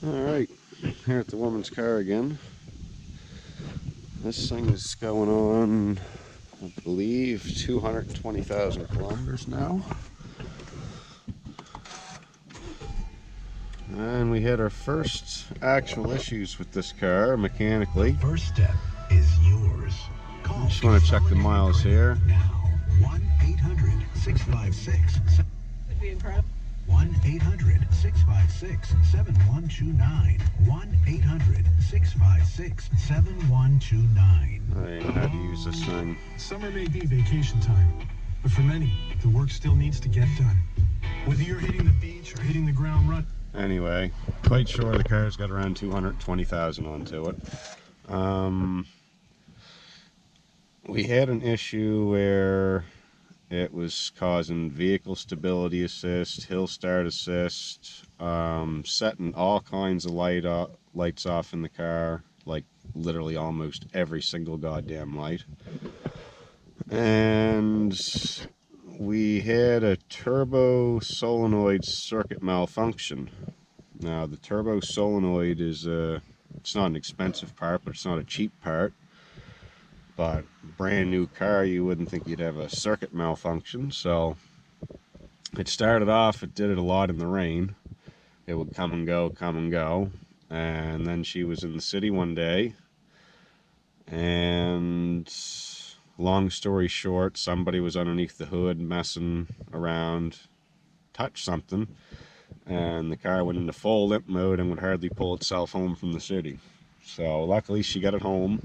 Alright, here at the woman's car again. This thing is going on, I believe, 220,000 kilometers now. And we had our first actual issues with this car mechanically. The first step is yours. I just want to check the miles here. Now, 1-800-656. Would be incredible. 1-800-656-7129. 1-800-656-7129. I know how to use this thing. Summer may be vacation time, but for many, the work still needs to get done. Whether you're hitting the beach or hitting the ground run. Anyway, quite sure the car's got around 220,000 onto it. We had an issue where it was causing vehicle stability assist, hill start assist, setting all kinds of lights off in the car, like literally almost every single goddamn light. And we had a turbo solenoid circuit malfunction. Now the turbo solenoid is it's not an expensive part, but it's not a cheap part. But brand new car, you wouldn't think you'd have a circuit malfunction. So it started off, it did it a lot in the rain. It would come and go, and then she was in the city one day, and long story short, somebody was underneath the hood messing around, touched something, and the car went into full limp mode and would hardly pull itself home from the city. So luckily she got it home.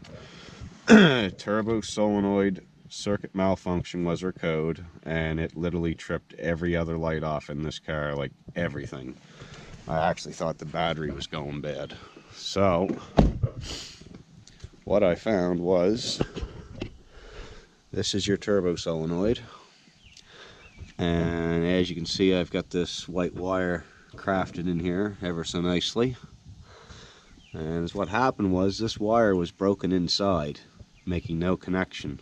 Turbo solenoid circuit malfunction was her code, and it literally tripped every other light off in this car, like everything. I actually thought the battery was going bad. So what I found was, this is your turbo solenoid, and as you can see, I've got this white wire crafted in here ever so nicely. And what happened was, this wire was broken inside, making no connection.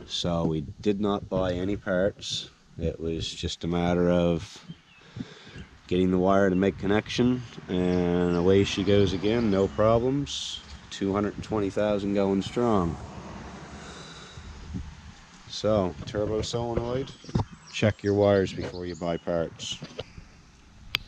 So we did not buy any parts. It was just a matter of getting the wire to make connection, and away she goes again, no problems. 220,000 going strong. So, turbo solenoid, check your wires before you buy parts.